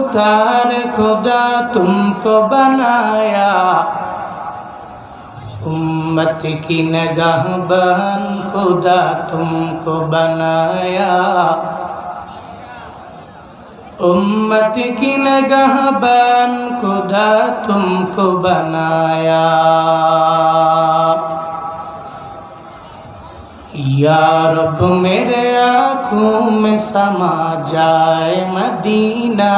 मुख्तार खुदा तुमको बनाया, उम्मत की निगाहबान खुदा तुमको बनाया, उम्मत की निगाहबान खुदा तुमको बनाया। या रब मेरे आँखों में समा जाए मदीना,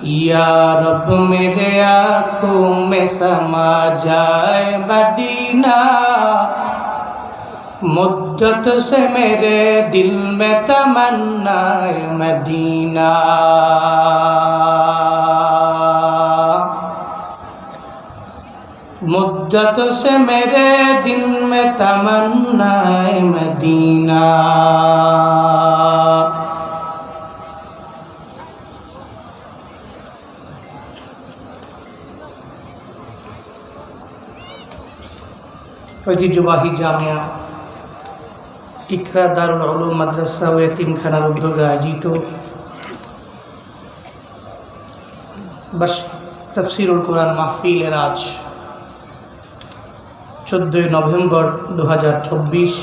या रब मेरे आँखों में समा जाए मदीना। मुद्दत से मेरे दिल में तमन्ना मदीना, मुद्दत से मेरे दिल में तमन्ना मदीना। ঐতিহ্যবাহী জামিয়া ইকরা দারুল উলুম মাদ্রাসা ও এতিমখানার উদ্যোগে আয়োজিত তাফসীরুল কোরআন মাহফিলের আজ 14 নভেম্বর 2024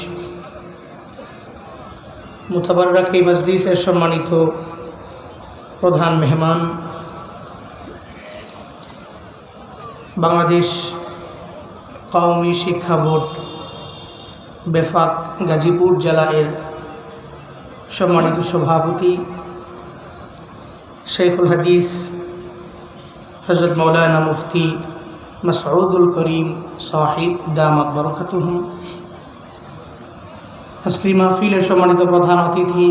মুতাবাররাক এই মজলিসের সম্মানিত প্রধান মেহমান বাংলাদেশ কওমি শিক্ষা বোর্ড বেফাক গাজীপুর জেলা এর সম্মানিত সভাপতি শেখুল হাদিস হযরত মাওলানা মুফতি মাসউদুল করিম সাহিব দামাত বরকাতুহুম, আজকের মাহফিলের সম্মানিত প্রধান অতিথি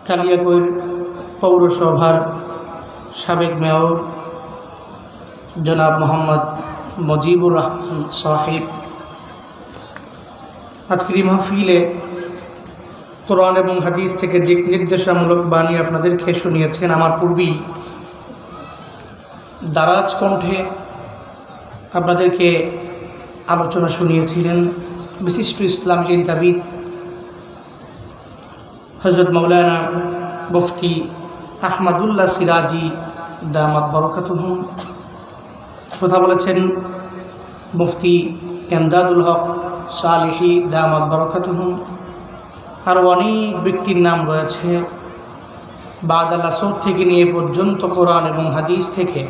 কালিয়াকৈর পৌরসভার সাবেক মেয়র জনাব মোহাম্মদ মুজিবুর রহমান সাহিব, আজকের এই মাহফিলে কোরআন এবং হাদিস থেকে দিক নির্দেশামূলক বাণী আপনাদেরকে শুনিয়েছেন। আমার পূর্বেই দারাজ কণ্ঠে আপনাদেরকে আলোচনা শুনিয়েছিলেন বিশিষ্ট ইসলামী চিন্তাবিদ হযরত মাওলানা মুফতি আহমদুল্লাহ সিরাজি দামাত বরকাতুহুম। কথা বলেছেন মুফতি এমদাদুল হক সালেহী দামাত বরকাতুহুম। আরও অনেক ব্যক্তির নাম রয়েছে। বাদাল আসর থেকে নিয়ে পর্যন্ত কোরআন এবং হাদিস থেকে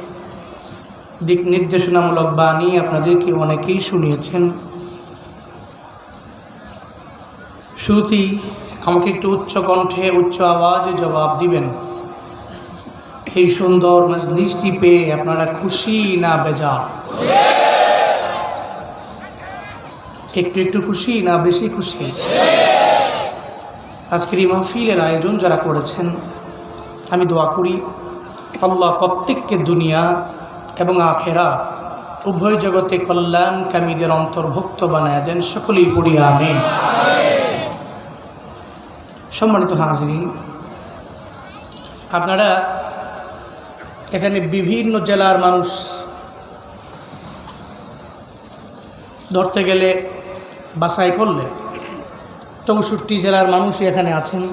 দিক নির্দেশনামূলক বাণী আপনাদেরকে অনেকেই শুনিয়েছেন। শুরুতেই আমাকে একটু উচ্চ কণ্ঠে উচ্চ আওয়াজে জবাব দিবেন, এই সুন্দর মজলিসটি পেয়ে আপনারা খুশি না বেজার? একটু একটু খুশি না বেশি খুশি? আজকের এই মাহফিলের আয়োজন যারা করেছেন, আমি দোয়া করি আল্লাহ প্রত্যেককে দুনিয়া এবং আখেরাত উভয় জগতে কল্যাণকামীদের অন্তর্ভুক্ত বানায় দেন। সকলেই পড়ি আমিন। সম্মানিত হাজরিন, আপনারা এখানে বিভিন্ন জেলার মানুষ, ধরতে গেলে বাছাই করলে 64 জেলার মানুষই এখানে আছেন।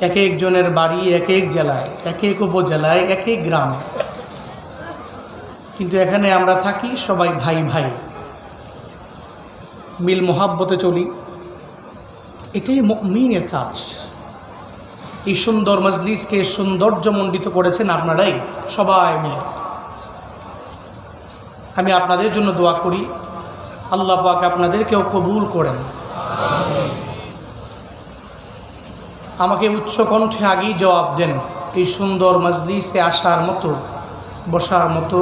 এক একজনের বাড়ি এক এক জেলায়, এক এক উপজেলায়, এক এক গ্রামে, কিন্তু এখানে আমরা থাকি সবাই ভাই ভাই, মিল মোহাব্বতে চলি। এটাই মুমিনের কাজ। এই সুন্দর মজলিসকে সৌন্দর্যমণ্ডিত করেছেন আপনারাই সবাই মিলে। আমি আপনাদের জন্য দোয়া করি আল্লাহ পাক আপনাদেরকেও কবুল করেন। আমাকে উচ্চ কণ্ঠে আগেই জবাব দেন, এই সুন্দর মজলিসে আসার মতো, বসার মতো,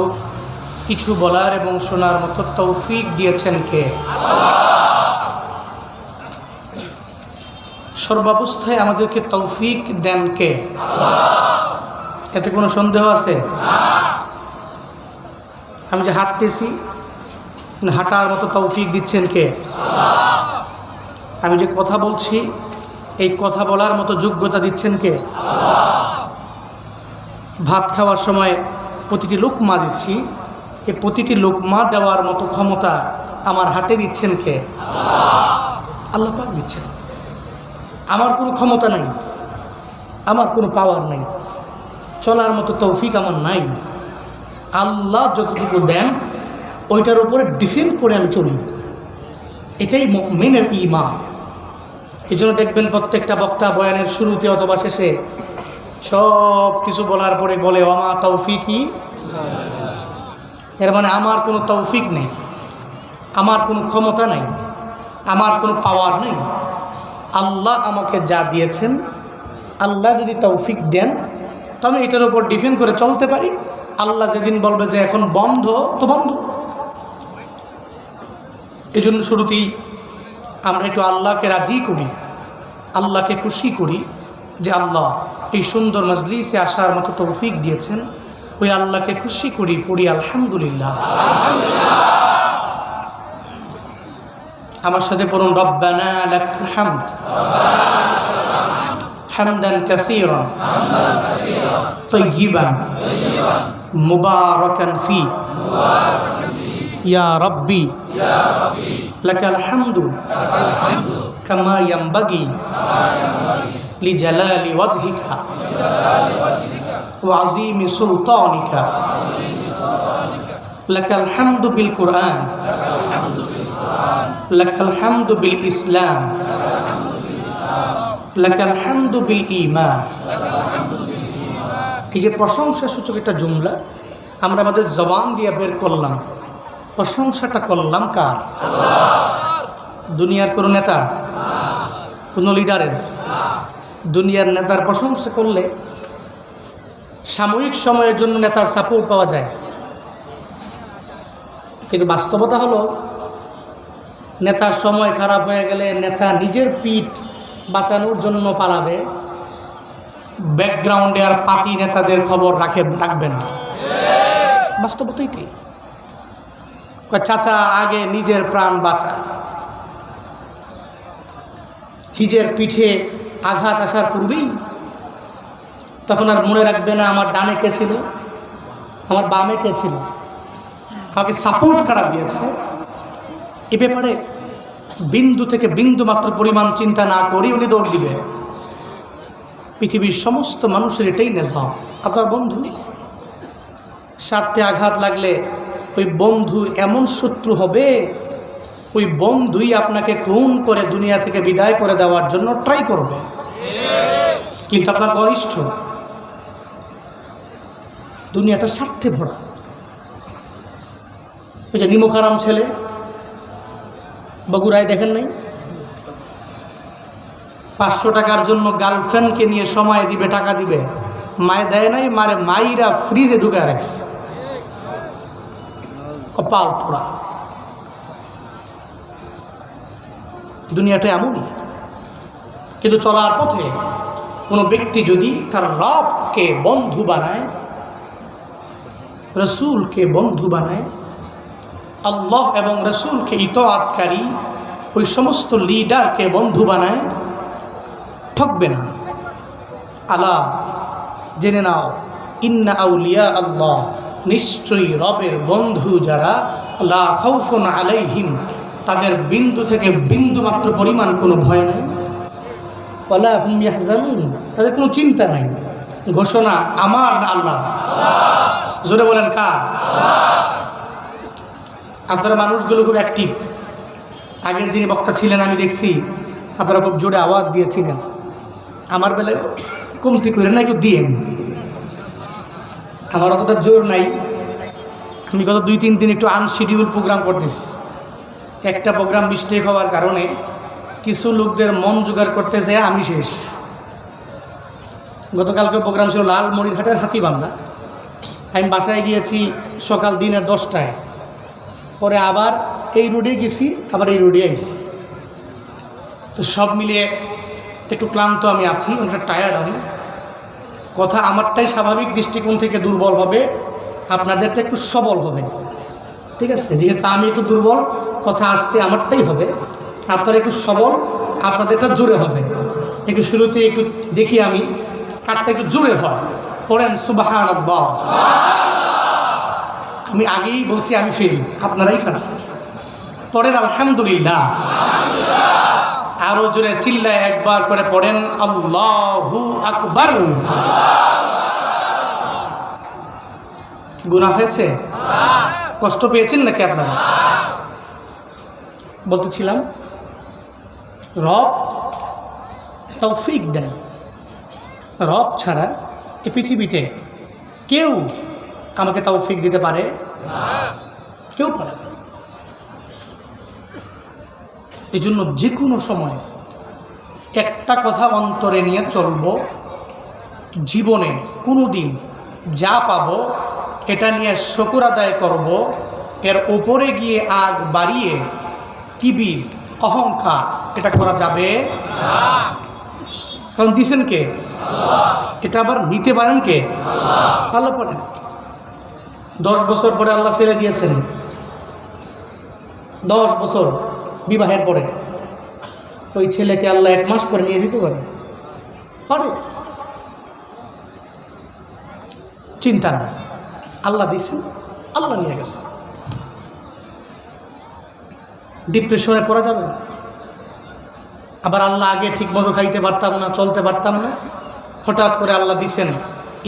কিছু বলার এবং শোনার মতো তৌফিক দিয়েছেন কে? সর্বাবস্থায় আমাদেরকে তৌফিক দেন কে? এতে কোনো সন্দেহ আছে? আমি যে হাঁটতেছি, হাঁটার মতো তৌফিক দিচ্ছেন কে? আমি যে কথা বলছি, এই কথা বলার মতো যোগ্যতা দিচ্ছেন কে? ভাত খাওয়ার সময় প্রতিটি লুকমা দিচ্ছি, এই প্রতিটি লুকমা দেওয়ার মতো ক্ষমতা আমার হাতে দিচ্ছেন কে? আল্লাহ পাক দিচ্ছেন। আমার কোনো ক্ষমতা নাই, আমার কোনো পাওয়ার নাই, চলার মতো তৌফিক আমার নাই। আল্লাহ যতটুকু দেন ওইটার উপরে ডিপেন্ড করে আমি চলি। এটাই মুমিনের ঈমান। এই জন্য দেখবেন প্রত্যেকটা বক্তা বয়ানের শুরুতে অথবা শেষে সব কিছু বলার পরে বলে ওমা তৌফিকি, এর মানে আমার কোনো তৌফিক নেই, আমার কোনো ক্ষমতা নাই, আমার কোনো পাওয়ার নেই। আল্লাহ আমাকে যা দিয়েছেন, আল্লাহ যদি তৌফিক দেন তো আমি এটার উপর ডিপেন্ড করে চলতে পারি। আল্লাহ যেদিন বলবে যে এখন বন্ধ তো বন্ধ। এই জন্য শুরুতেই আমরা একটু আল্লাহকে রাজি করি, আল্লাহকে খুশি করি যে আল্লাহ এই সুন্দর মজলিসে আসার মতো তৌফিক দিয়েছেন। ওই আল্লাহকে খুশি করি, পড়ি আলহামদুলিল্লাহ। আমার সাথে পড়ুন রব্বানা লাকাল হামদ হামদান কাসীরান তাইয়িবান মুবারাকান ফি ইয়া রাব্বি লাকাল হামদু কামা ইয়ানবাগি লিজালালি ওয়াজহিকা ওয়া আযীমি সুলতানিকা লাকাল হামদু বিল কুরআন লাকাল হামদু বিল ইসলাম লাকাল হামদু বিল ঈমান। এই যে প্রশংসা সূচক একটা জুমলা আমরা আমাদের জবান দিয়ে বের করলাম, প্রশংসাটা করলাম কার? দুনিয়ার কোনো নেতার, কোনো লিডারের? দুনিয়ার নেতার প্রশংসা করলে সাময়িক সময়ের জন্য নেতার সাপোর্ট পাওয়া যায়, কিন্তু বাস্তবতা হলো নেতার সময় খারাপ হয়ে গেলে নেতা নিজের পিঠ বাঁচানোর জন্য পালাবে, ব্যাকগ্রাউন্ডে আর পাতি নেতাদের খবর রাখবে না। বাস্তবতাই ঠিক। চাচা আগে নিজের প্রাণ বাঁচা, নিজের পিঠে আঘাত আসার পূর্বেই তখন আর মনে রাখবে না আমার ডানে কে ছিল, আমার বামে কে ছিল, আমাকে সাপোর্ট কারা দিয়েছে। এ ব্যাপারে বিন্দু থেকে বিন্দু মাত্র পরিমাণ চিন্তা না করি উনি দৌড় দিবে। পৃথিবীর সমস্ত মানুষের এটাই নেশা। আপনার বন্ধু স্বার্থে আঘাত লাগলে ওই বন্ধু এমন শত্রু হবে, ওই বন্ধুই আপনাকে খুন করে দুনিয়া থেকে বিদায় করে দেওয়ার জন্য ট্রাই করবে, কিন্তু আপনার ঘনিষ্ঠ। দুনিয়াটা স্বার্থে ভরা। ওই যে নিমুখারাম ছেলে বগুড়ায় দেখেন নাই, 500 টাকার জন্য গার্লফ্রেন্ডকে নিয়ে সময় দিবে, টাকা দিবে, মায়ে দেয় নাই, মারে মাইরা ফ্রিজে ঢুকে রাখছে, কপাল পোড়া। দুনিয়াটা এমনই। কিন্তু চলার পথে কোনো ব্যক্তি যদি তার রবকে বন্ধু বানায়, রসুলকে বন্ধু বানায়, আল্লাহ এবং রসুলকে ইতাআতকারী ওই সমস্ত লিডারকে বন্ধু বানায়, ঠকবে না। আলা জেনে নাও, ইন্না আউলিয়া আল্লাহ, নিশ্চয়ই রবের বন্ধু যারা, লা খাউফুন আলাইহিম, তাদের বিন্দু থেকে বিন্দু মাত্র পরিমাণ কোনো ভয় নাই, ওয়ালা হুম ইয়াহজানুন, তাদের কোনো চিন্তা নাই। ঘোষণা আমার না আল্লাহ? জোরে বলেন কার? আপনারা মানুষগুলো খুব অ্যাক্টিভ। আগের যিনি বক্তা ছিলেন আমি দেখছি আপনারা খুব জোরে আওয়াজ দিয়েছিলেন। আমার বেলায় কমতি করে না, একটু দিয়েন। আমার অতটা জোর নাই। আমি গত 2-3 দিন একটু আনশিডিউল প্রোগ্রাম করতেছি। একটা প্রোগ্রাম মিস্টেক হওয়ার কারণে কিছু লোকদের মন জোগাড় করতে যায় আমি শেষ। গতকালকে প্রোগ্রাম ছিল লালমনিরহাটের হাতিবান্ধা। আমি বাসায় গিয়েছি সকাল দিনের 10টায়, পরে আবার এই রোডে গেছি, আবার এই রোডে আইছি। তো সব মিলিয়ে একটু ক্লান্ত আমি আছি, অনেকটা টায়ার্ড আমি। কথা আমারটাই স্বাভাবিক দৃষ্টিকোণ থেকে দুর্বল হবে, আপনাদেরটা একটু সবল হবে, ঠিক আছে? যেহেতু আমি একটু দুর্বল, কথা আসতে আমারটাই হবে, আপনারা একটু সবল, আপনাদেরটা জোরে হবে। একটু শুরুতে একটু দেখি আমি কারটা একটু জোরে হয়। পড়েন সুবহানাল্লাহ। আমি আগেই বলছি আমি ফেল, আপনারাই ফার্স্ট। পড়েন আলহামদুলিল্লাহ। আরো জোরে চিল্লায় একবার করে পড়েন আল্লাহু আকবার। গুনাহ হয়েছে? কষ্ট পেয়েছেন নাকি আপনারা? বলতেছিলাম রব তৌফিক দেন, রব ছাড়া এই পৃথিবীতে কেউ আমাকে তৌফিক দিতে পারে? কেউ পারে না। এই জন্য যে কোনো সময় একটা কথা অন্তরে নিয়ে চলব, জীবনে কোনো দিন যা পাবো এটা নিয়ে শুকর আদায় করব, এর ওপরে গিয়ে আগ বাড়িয়ে কিবির অহংকার এটা করা যাবে না। কারণ দিছেন কে? এটা আবার নিতে পারেন কে? আল্লাহ। পড়েন 10 বছর পরে আল্লাহ ছেড়ে দিয়েছেন, 10 বছর বিবাহের পরে ওই ছেলেকে আল্লাহ 1 মাস পরে নিয়ে যেতে পারে? পারে। চিন্তা না, আল্লাহ দিয়েছেন, আল্লাহ নিয়ে গেছে। ডিপ্রেশনে পড়া যাবে না। আবার আল্লাহ আগে ঠিক মতো খাইতে পারতাম না, চলতে পারতাম না, হঠাৎ করে আল্লাহ দিয়েছেন,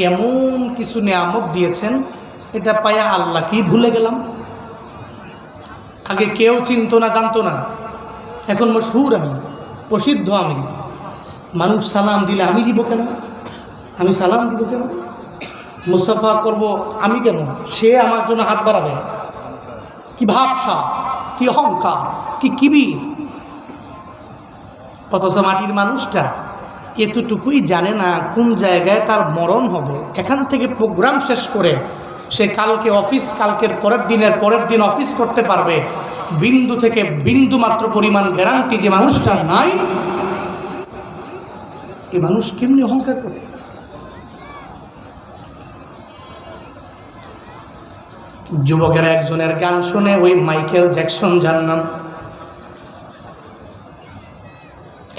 এমন কিছু নিয়ামত দিয়েছেন এটা পায়া আল্লাহ কি ভুলে গেলাম। আগে কেউ চিনতো না, জানতো না, এখন মশহুর আমি, প্রসিদ্ধ আমি। মানুষ সালাম দিলে আমি দিব কেন? আমি সালাম দিব কেন? মুসাফা করব আমি কেন? সে আমার জন্য হাত বাড়াবে? কি ভাবসা, কি অহংকার, কি কিবির। অথচ মাটির মানুষটা এতটুকুই জানে না কোন জায়গায় তার মরণ হবে। এখান থেকে প্রোগ্রাম শেষ করে সে কালকে অফিস, কালকের পরের দিন অফিস করতে পারবে, বিন্দু থেকে বিন্দু মাত্র পরিমাণ গ্যারান্টি যে মানুষটা নাই, এই মানুষ কেমনি অহংকার করে? যুবকেরা একজনের গান শুনে, ওই মাইকেল জ্যাকসন যার নাম।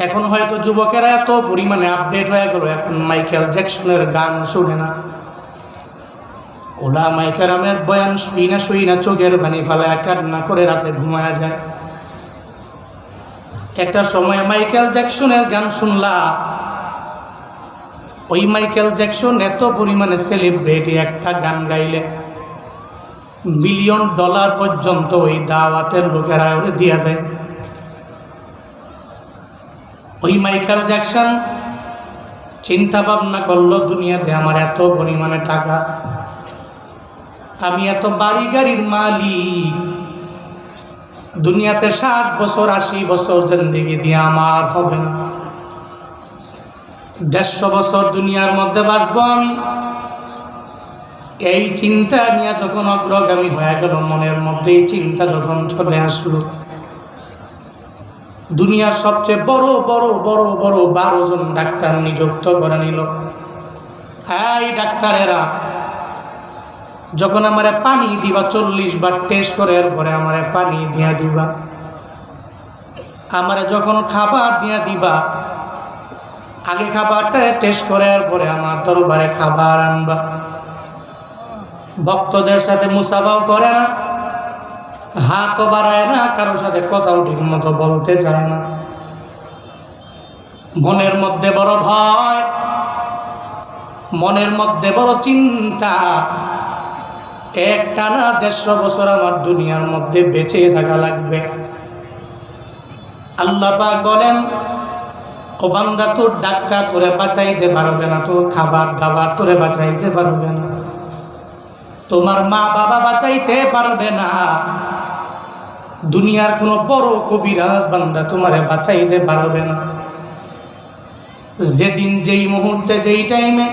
এখন হয়তো যুবকেরা এত পরিমাণে আপডেট হয়ে গেল, এখন মাইকেল জ্যাকসনের গান শুনে না। ওলামায়ে কেরামের বয়ান শুই না চোখের পানি ফালায় কান্না করে রাতে ঘুমায়া যায়। একটা সময় মাইকেল জ্যাকসনের গান শুনলা, ওই মাইকেল জ্যাকসন এত পরিমাণে সেলিব্রিটি, একটা গান গাইলে $1 মিলিয়ন পর্যন্ত ওই দাওয়াতের লোকেরা ওরে দিয়া দেয়। ওই মাইকেল জ্যাকসন চিন্তা ভাবনা করলো, দুনিয়াতে আমার এত পরিমাণে টাকা, আমি এত বাড়ি গাড়ির মালিক, দুনিয়াতে 60 বছর 80 বছর জিন্দেগি দিয়ে আমার হবে না, 150 বছর দুনিয়ার মধ্যে বাঁচবো আমি। এই চিন্তা নিয়ে যখন অগ্রগামী হয়ে গেল, মনের মধ্যে এই চিন্তা যখন চলে আসলো, দুনিয়ার সবচেয়ে বড় বড় বড় বড় 12 জন ডাক্তার নিযুক্ত করে নিল। এই ডাক্তারেরা যখন আমারে পানি দিবা, 40 বার টেস্ট করে এরপরে আমারে পানি দিয়া দিবা, আমারে যখন খাবার দিয়া দিবা, আগে খাবারটা টেস্ট করে এরপরে আমার দরবারে খাবার আনবা। ভক্তদের সাথে মুসাফাও করে না, হাতও বাড়ায় না, কারোর সাথে কথাও ঠিক মতো বলতে চায় না। মনের মধ্যে বড় ভয়, মনের মধ্যে বড় চিন্তা, একটানা 150 বছর আমার দুনিয়ার মধ্যে বেঁচে থাকা লাগবে। আল্লাহ পাক বলেন, ও বান্দা, তোর ডাক্কা তোরে বাঁচাইতে পারবে না, তোর খাবার দাবার তোরে বাঁচাইতে পারবে না, তোমার মা বাবা বাঁচাইতে পারবে না, দুনিয়ার কোনো বড় কবিরাজ বান্দা তোমারে বাঁচাইতে পারবে না। যেদিন, যেই মুহূর্তে, যেই টাইমে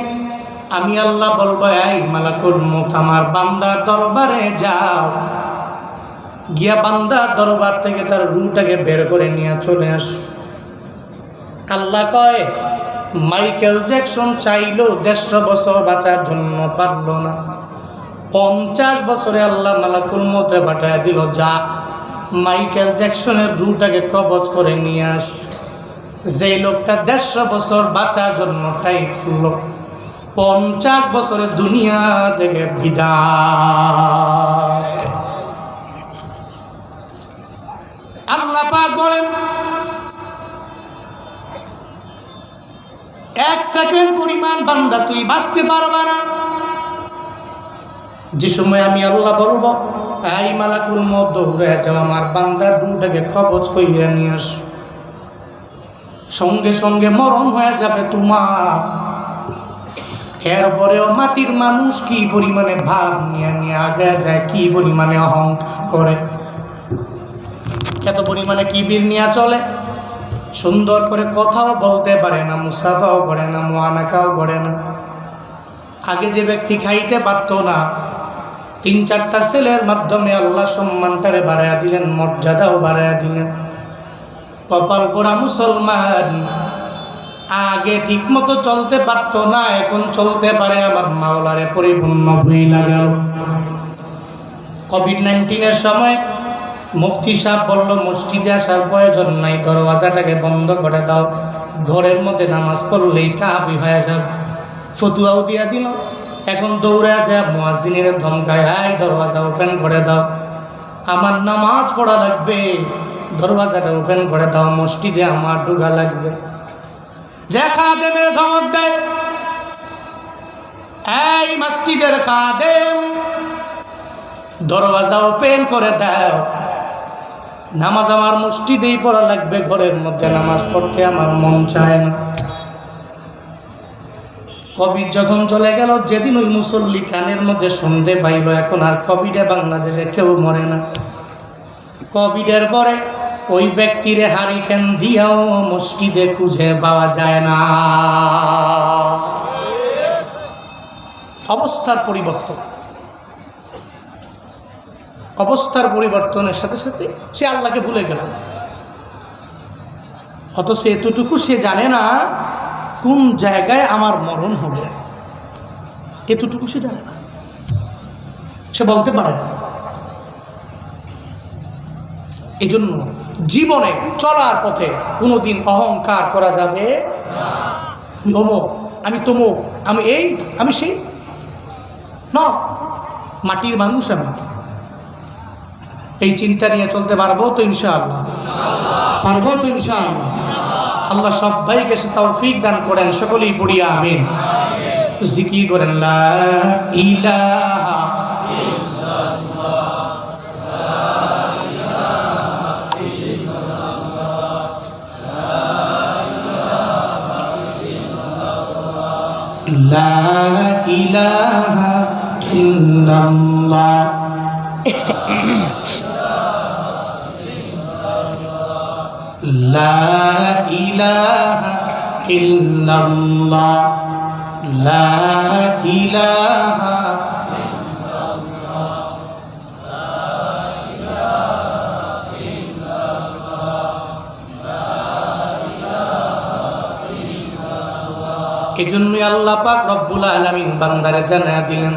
আমি আল্লাহ বলবো, এই মালাকুল মউত আমার বান্দার দরবারে যাও, গিয়া বান্দার দরবার থেকে তার রূহটাকে বের করে নিয়ে চলে আস। আল্লাহ কয়, মাইকেল জ্যাকসন চাইলো 150 বছর বাঁচার জন্য, পারল না। 50 বছরে আল্লাহ মালাকুল মউত পাঠায় দিল, যা মাইকেল জ্যাকসনের রূহটাকে কবজ করে নিয়ে আস। যেই লোকটা 150 বছর বাঁচার জন্য টাই খুলল, 50 বছরে দুনিয়া থেকে বিদায়। আল্লাহ পাক বলেন, এক সেকেন্ড পরিমাণ বান্দা তুই বাঁচতে পারবা না। যে সময় আমি আল্লাহ বলবো এই মালাকুল মউত দৌড়ে যাও আমার বান্দার রূহটাকে কবজ কইরা নিয়ে আস, সঙ্গে সঙ্গে মরণ হয়ে যাবে তোমার। এরপরেও মাটির মানুষ কি পরিমাণে ভাব নিয়ে নিয়ে আগে যায়, কি পরিমাণে অহংকার করে, এত পরিমাণে কিবির নিয়ে চলে, সুন্দর করে কথাও বলতে পারে না, মুসাফাও করে না, মুআনাকাও করে না। আগে যে ব্যক্তি খাইতে পারত না, 3-4টা ছেলের মাধ্যমে আল্লাহ সম্মানটারে বাড়াইয়া দিলেন, মর্যাদাও বাড়াইয়া দিলেন। কপাল পোড়া মুসলমান, আগে ঠিক মতো চলতে পারত না, এখন চলতে পারে, আমার মাওলারে পরিপূর্ণ ভুইলা গেল। কোভিড-19 সময় মুফতি সাহেব বলল মসজিদে আসার প্রয়োজন নাই, দরওয়াজাটাকে বন্ধ করে দাও, ঘরের মধ্যে নামাজ পড়লেই কাফি হয়ে যাবে। ফতুয়াও দিয়া দিল। এখন দৌড়ে যায় মুয়াজ্জিনের ধমকায়, হাই দরওয়াজা ওপেন করে দাও, আমার নামাজ পড়া লাগবে, দরওয়াজাটা ওপেন করে দাও, মসজিদে আমার ঢোকা লাগবে। যে খাদেমের ধমক দেয়, এই মসজিদের খাদেম দরওয়াজা ওপেন করে দাও, নামাজ আমার মসজিদেই পড়া লাগবে, ঘরের মধ্যে নামাজ পড়তে আমার মন চায় না। কোভিড যখন চলে গেল, যেদিন ওই মুসল্লি কানের মধ্যে শুনতে পাইল এখন আর কোভিডে বাংলাদেশে কেউ মরে না, কোভিডের পরে ওই ব্যক্তিরে হারিকেন দিয়াও মসজিদে খুঁজে পাওয়া যায় না। অবস্থার পরিবর্তন, অবস্থার পরিবর্তনের সাথে সাথে সে আল্লাহকে ভুলে গেল। অথচ এতটুকু সে জানে না কোন জায়গায় আমার মরণ হবে, এতটুকু সে জানে না, সে বলতে পারে না। এই জন্য জীবনে চলার পথে কোনোদিন অহংকার করা যাবে আমি অমুক, আমি তমুক, আমি এই, আমি সেই না, মাটির মানুষ আমি। এই চিন্তা নিয়ে চলতে পারবো তো ইনশাআল্লাহ, পারবো তো ইনশাআল্লাহ। আল্লাহ সবাইকে তৌফিক দান করেন, সকলেই পড়ি আমিন। জিকির করেন লা ইলাহা লা ইলাহা ইল্লাল্লাহ লা ইলাহা ইল্লাল্লাহ লা ইলাহা এজন্যই আল্লাহ পাক রব্বুল আলামিন বান্দারে জানায়া দিলেন,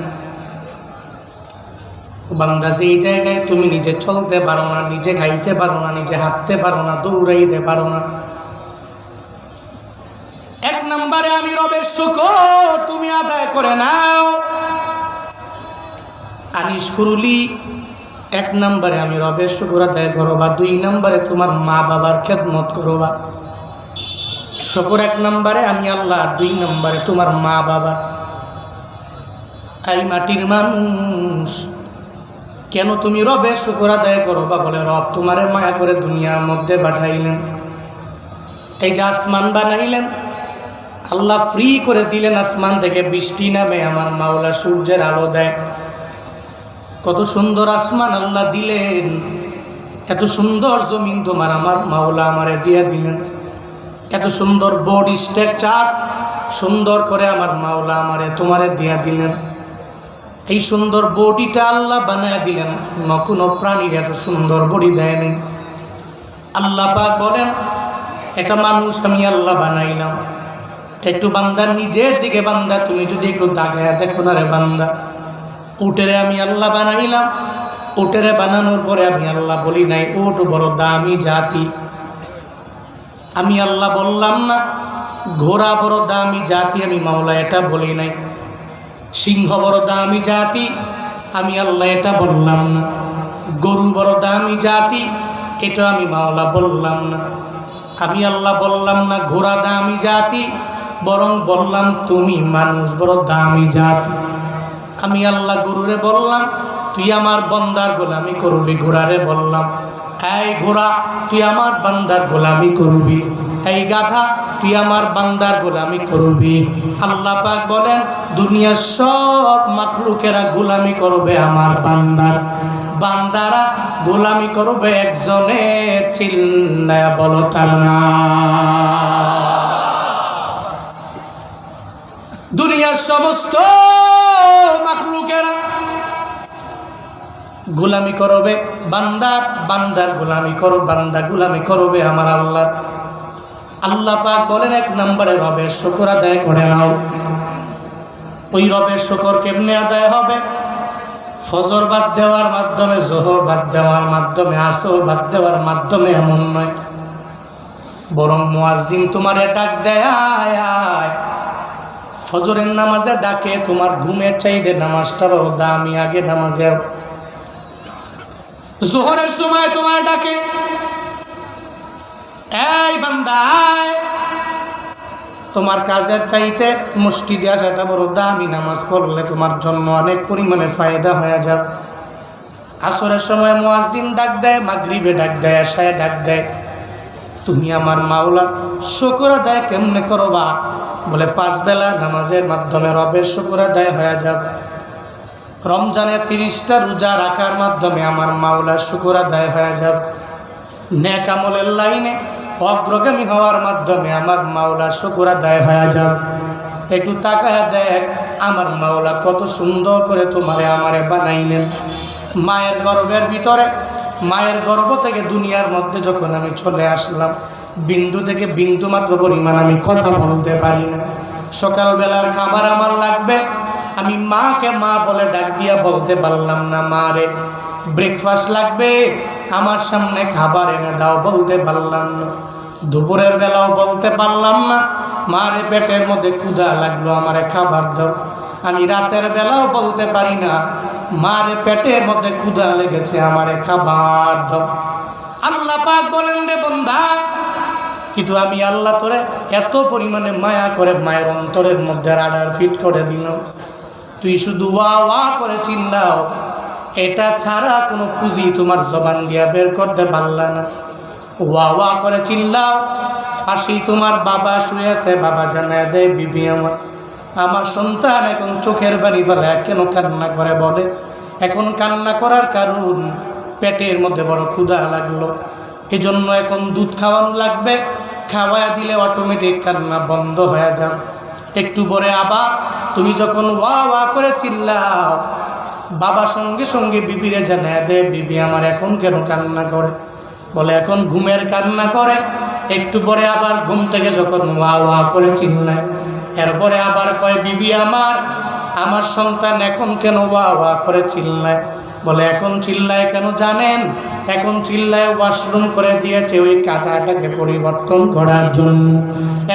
বান্দা যেই জায়গায় তুমি নিজে চলতে পারো না, নিজে খাইতে পারো না, নিজে হাঁটতে পারো না, দৌড়াইতে পারো না, 1 নম্বরে আমি রবের শুকর তুমি আদায় করে নাও। আনিস কুরুলি 1 নম্বরে আমি রবের শুকর আদায় করবা, 2 নম্বরে তোমার মা বাবার খেদমত করবা। শুকর 1 নম্বরে আমি আল্লাহ, 2 নম্বরে তোমার মা বাবা। এই মাটির মানুষ, কেন তুমি রবের শুকর আদায় করবা? বলে রব তোমারে মায়া করে দুনিয়ার মধ্যে পাঠাইলেন, এই যে আসমান বানাইলেন, আল্লাহ ফ্রি করে দিলেন, আসমান থেকে বৃষ্টি নামে, আমার মাওলা সূর্যের আলো দেয়, কত সুন্দর আসমান আল্লাহ দিলেন, এত সুন্দর জমিন তোমার আমার মাওলা আমারে দিয়ে দিলেন, এত সুন্দর বডি স্ট্রাকচার সুন্দর করে আমার মাওলা আমারে তোমারে দিয়ে দিলেন। এই সুন্দর বডিটা আল্লাহ বানায় দিলেন, কোনো প্রাণীর এত সুন্দর বডি দেয়নি। আল্লাহ পাক বলেন, এটা মানুষ আমি আল্লাহ বানাইলাম, একটু বান্দার নিজের দিকে বান্দা তুমি যদি একটু দাগায়া দেখো না রে বান্দা, উটেরে আমি আল্লাহ বানাইলাম, উটেরে বানানোর পরে আমি আল্লাহ বলি নাই উট বড় দামি জাতি, আমি আল্লাহ বললাম না ঘোড়া বড় দামি জাতি, আমি মাওলা এটা বলি নাই, সিংহ বড় দামি জাতি, আমি আল্লাহ এটা বললাম না, গরু বড় দামি জাতি, এটা আমি মাওলা বললাম না, আমি আল্লাহ বললাম না ঘোড়া দামি জাতি, বরং বললাম তুমি মানুষ বড় দামি জাত। আমি আল্লাহ গরুরে বললাম তুই আমার বান্দার গোলামি করবি। ঘোড়ারে বললাম এই ঘোড়া তুই আমার বান্দার গোলামি করবি। এই গাধা তুই আমার বান্দার গোলামি করবি। আল্লাহ পাক বলেন দুনিয়ার সব মাখলুকেরা গোলামি করবে আমার বান্দার, বান্দারা গোলামি করবে একজনের। চিল্লায়া বলো তার নাম। দুনিয়ার সমস্ত মাখলুকেরা গোলামি করবে বান্দার, বান্দার গোলামি করো, বান্দা গোলামি করবে আমার আল্লাহ। আল্লাহ পাক বলেন এক নম্বরে রবের শুকর আদায় করে নাও। ওই রবের শুকর কেমনে আদায় হবে? ফজর বাদ দেওয়ার মাধ্যমে, জোহর বাদ দেওয়ার মাধ্যমে, আসর বাদ দেওয়ার মাধ্যমে এমন নয়, বরং মুয়াজ্জিন তোমারে ডাক দেয় আয় আয়। ফজরের নামাজে ডাকে, তোমার ঘুমের চাইতে নামাজটা বড় দামি, আগে নামাজে। জোহরের সময় তোমার ডাকে এই বান্দা আয়, তোমার কাজের চাইতে মসজিদে আসাটা বড় দামি, নামাজ পড়লে তোমার জন্য অনেক পরিমাণে ফায়দা হয়ে যাবে। আসরের সময় মুয়াজ্জিন ডাক দেয়, মাগরিবে ডাক দেয়, এশায় ডাক দেয়। তুমি আমার মাওলার শুকর আদায় কেমনে করবা? বলে 5 বেলা নামাজের মাধ্যমে রবের শুকর আদায় হয়ে যাবে। রমজানে 30টা রোজা রাখার মাধ্যমে আমার মাওলার শুকর আদায় হয়ে যাবে। নেক আমলের লাইনে অগ্রগামী হওয়ার মাধ্যমে আমার মাওলার শুকর আদায় হয়ে যাবে। একটু তাকায় দেখ আমার মাওলা কত সুন্দর করে তোমারে আমারে বানাইলেন। মায়ের গর্ভের ভিতরে, মায়ের গর্ভ থেকে দুনিয়ার মধ্যে যখন আমি চলে আসলাম, বিন্দু থেকে বিন্দু মাত্র পরিমাণ আমি কথা বলতে পারি না। সকালবেলার খাবার আমার লাগবে, আমি মাকে মা বলে ডাক দিয়া বলতে পারলাম না মা রে ব্রেকফাস্ট লাগবে, আমার সামনে খাবার এনে দাও, বলতে পারলাম না। দুপুরের বেলাও বলতে পারলাম না মা রে পেটের মধ্যে ক্ষুধা লাগলো, আমারে খাবার দাও। আমি রাতের বেলাও বলতে পারি না মা রে পেটের মধ্যে ক্ষুধা লেগেছে, আমারে খাবার দাও। আল্লাহ পাক বলেন রে বান্দা, কিন্তু আমি আল্লাহ তোরে এত পরিমাণে মায়া করে মায়ের অন্তরের মধ্যে রাডার ফিট করে দিল, তুই শুধু ওয়া ওয়া করে চিল্লাও, এটা ছাড়া কোনো পুঁজি তোমার জবান দিয়া বের করতে পারলা না। ওয়া ওয়া করে চিল্লাও, পাশেই তোমার বাবা শুয়ে আছে, বাবা জানায় দেয় বিবি আমার সন্তান এখন চোখের পানি ফেলে কেন কান্না করে বলে, এখন কান্না করার কারণ পেটের মধ্যে বড় ক্ষুধা লাগলো, এজন্য এখন দুধ খাওয়ানো লাগবে, খাওয়ায় দিলে অটোমেটিক কান্না বন্ধ হয়ে যাবে। একটু পরে আবার তুমি যখন ওয়া ওয়া করে চিল্লাও, বাবা সঙ্গে সঙ্গে বিবিরে জানায় দে বিবি আমার এখন কেন কান্না করে, বলে এখন ঘুমের কান্না করে। একটু পরে আবার ঘুম থেকে যখন ওয়া ওয়া করে চিল্লায়, এরপরে আবার কয় বিবি আমার সন্তান এখন কেন ওয়া ওয়া করে চিল্লায়, বলে এখন চিল্লায় কেন জানেন, এখন চিল্লায় ওয়াশরুম করে দিয়েছে ওই কাঁথাটাকে পরিবর্তন করার জন্য।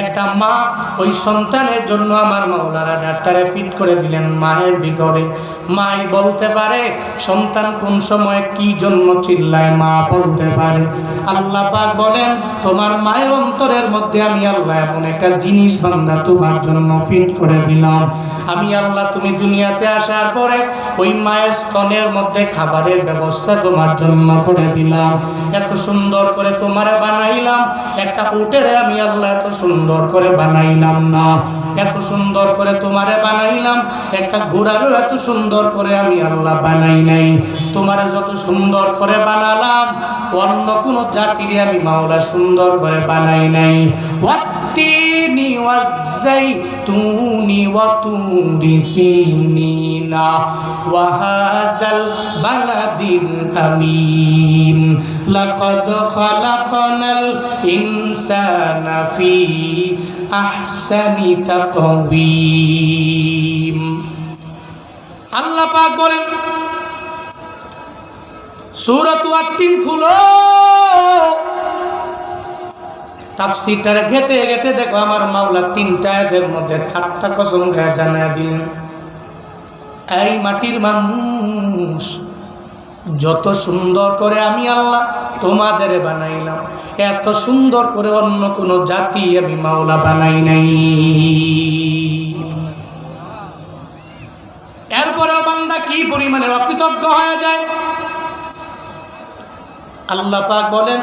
একটা মা ওই সন্তানের জন্য আমার মাওলানা ডাক্তারে ফিট করে দিলেন মায়ের ভিতরে। মাই বলতে পারে সন্তান কোন সময় কি জন্য চিল্লায়, মা বলতে পারে। আল্লাহ পাক বলেন তোমার মায়ের অন্তরের মধ্যে আমি আল্লাহ এমন একটা জিনিস বান্দা তোমার জন্য ফিট করে দিলাম। আমি আল্লাহ তুমি দুনিয়াতে আসার পরে ওই মায়ের স্তনের মধ্যে খাবারের ব্যবস্থা তোমার জন্য করে দিলাম, এত সুন্দর করে তোমারে বানাইলাম। একটা উটেরে আমি আল্লাহ এত সুন্দর করে বানাইলাম না, এত সুন্দর করে তোমারে বানাইলাম। একটা ঘোড়ারও এত সুন্দর করে আমি আল্লাহ বানাই নাই। তোমারে যত সুন্দর করে বানালাম অন্য কোনো জাতিরে আমি মাওলা সুন্দর করে বানাই নাই। ওয়াত্তিনি ওয়াজ্জাইতুনি ওয়াতুরি সিনিনা ওয়া হাদাল বালাদিল আমিন লাকাদ খালাকনাল ইনসানা ফি আহসানি তাকওয়িম। আল্লাহ পাক বলেন সূরা ওয়াত্তিন খুলো, তাফসীরটারে ঘেটে ঘেটে দেখো আমার মাওলা 3টা আয়াতের মধ্যে 4টা কসম খেয়ে জানায় দিলেন এই মাটির মানুষ যত সুন্দর করে আমি আল্লাহ তোমাদের বানাইলাম, এত সুন্দর করে অন্য কোনো জাতি আমি মাওলা বানাই নাই। এরপরেও বান্দা কি পরিমাণে অকৃতজ্ঞ হয়ে যায়। আল্লাহ পাক বলেন,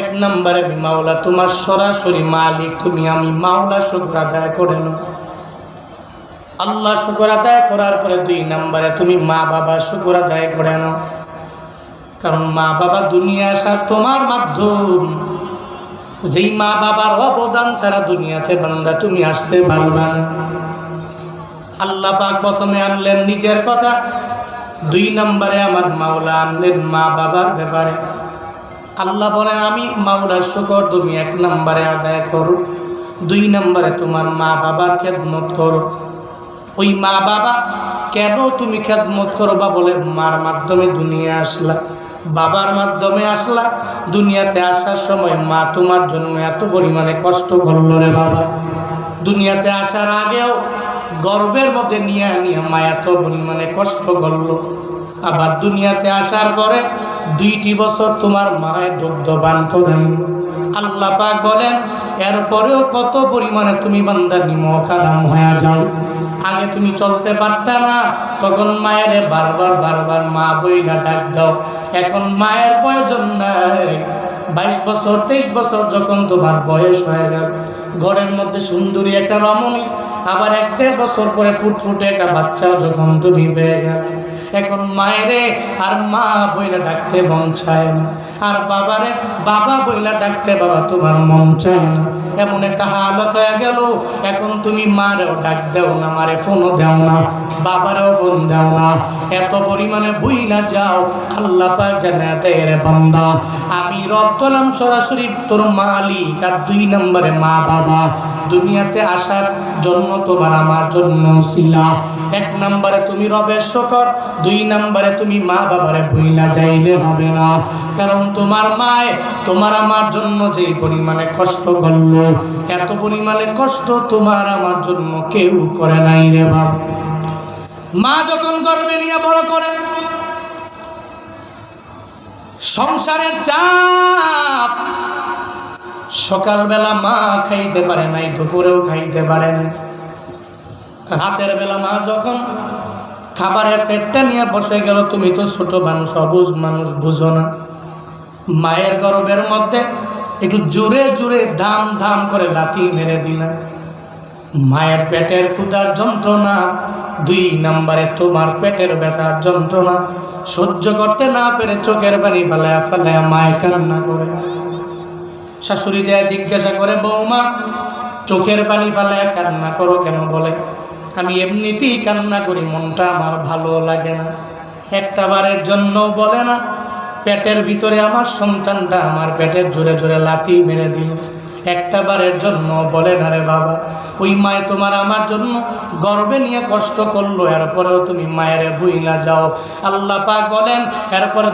এক নম্বরে আমি মাওলা তোমার সরাসরি মালিক, তুমি আমি মাওলা শুকর আদায় করে নাও। আল্লাহ শুকর আদায় করার পরে 2 নম্বরে তুমি মা বাবা শুকর আদায় করে নাও। কারণ মা বাবা দুনিয়া আসার তোমার মাধ্যম, যেই মা বাবার অবদান ছাড়া দুনিয়াতে বান্দা তুমি আসতে পারবে না। আল্লাহ পাক প্রথমে আনলেন নিজের কথা, 2 নম্বরে আমার মাওলা আনলেন মা বাবার ব্যাপারে। আল্লাহ বলেন আমি মাওলার শুকর তুমি 1 নম্বরে আদায় করো, 2 নম্বরে তোমার মা বাবার খেদমত করো। ওই মা বাবা কেন তুমি খেদমত করবা? বলে মার মাধ্যমে দুনিয়া আসলা, বাবার মাধ্যমে আসলা। দুনিয়াতে আসার সময় মা তোমার জন্য এত পরিমাণে কষ্ট করলো রে বাবা। দুনিয়াতে আসার আগেও গর্বের মধ্যে নিয়ে মা এত পরিমাণে কষ্ট করলো। আবার দুনিয়াতে আসার পরে 2টি বছর তোমার মায়ের দুগ্ধপান করাইল। আল্লাহ পাক বলেন এরপরেও কত পরিমাণে তুমি বান্দা নিমক হারাম হয়ে যাও। আগে তুমি চলতে পারতে না, তখন মায়ের বারবার মা বইলা ডাক দাও। এখন মায়ের প্রয়োজন নাই। 22 বছর 23 বছর যখন তোমার বয়স হয়ে গেল, ঘরের মধ্যে সুন্দরী একটা রমণী, আবার 1-1.5 বছর পরে ফুটফুটে একটা বাচ্চা যখন তুমি পেয়ে গেল, এখন মায়েরে আর মা বইলা ডাকতে মন চায় না, আর বাবারে বাবা বইলা ডাকতে বাবা তোমার মন চায় না। এমন একটা হালত হয়ে গেল, এখন তুমি মারেও ডাক দেও না, মারে ফোনও দেও না, বাবারেও ফোন দেও না, এত পরিমাণে বুইলা যাও। আল্লাহ পাক জানে রে বান্দা, আমি রব হলাম সরাসরি তোর মালিক। আর 2 নম্বরে মা বাবা দুনিয়াতে আসার জন্য তোমার আমার জন্য ছিলা। 1 নম্বরে তুমি রবের শুকর, 2 নম্বরে তুমি মা বাবারে ভুইলা যাইলে হবে না। কারণ তোমার মায়ে তোমার আমার জন্য যেই পরিমাণে কষ্ট করলো, এত পরিমাণে কষ্ট তোমার আমার জন্য কেউ করে নাই রে বাবা। মা যখন গর্ভে নিয়ে বড় করে, সংসারের চাপ, সকালবেলা মা খাইতে পারে নাই, দুপুরেও খাইতে পারে নাই, রাতের বেলা মা যখন খাবারের পেটটা নিয়ে বসে গেল, তুমি তো ছোট মানুষ, অবুঝ মানুষ, বুঝো না। মায়ের গর্ভের মধ্যে একটু জোরে জোরে ধাম ধাম করে লাথি মেরে দিলা। মায়ের পেটের ক্ষুধার যন্ত্রণা, 2 নম্বরে তোমার পেটের ব্যথার যন্ত্রণা সহ্য করতে না পেরে চোখের পানি ফেলায়া ফেলায়া মায়ে কান্না করে। শাশুড়ি যায় জিজ্ঞাসা করে, বৌমা চোখের পানি ফেলায়া কান্না করো কেন? বলে আমি এমনিতেই কান্না করি, মনটা আমার ভালো লাগে না। একটা বারের জন্য বলে না, পেটের ভিতরে আমার সন্তানটা আমার পেটের জোরে জোরে লাথি মেরে দিল, একটা বারের জন্য বলে না রে বাবা। ওই মায়ে তোমার আমার জন্য গর্বে নিয়ে কষ্ট করলো, এরপরেও তুমি মায়ের ভুইলা যাও। আল্লাহ পাক বলেন এরপরে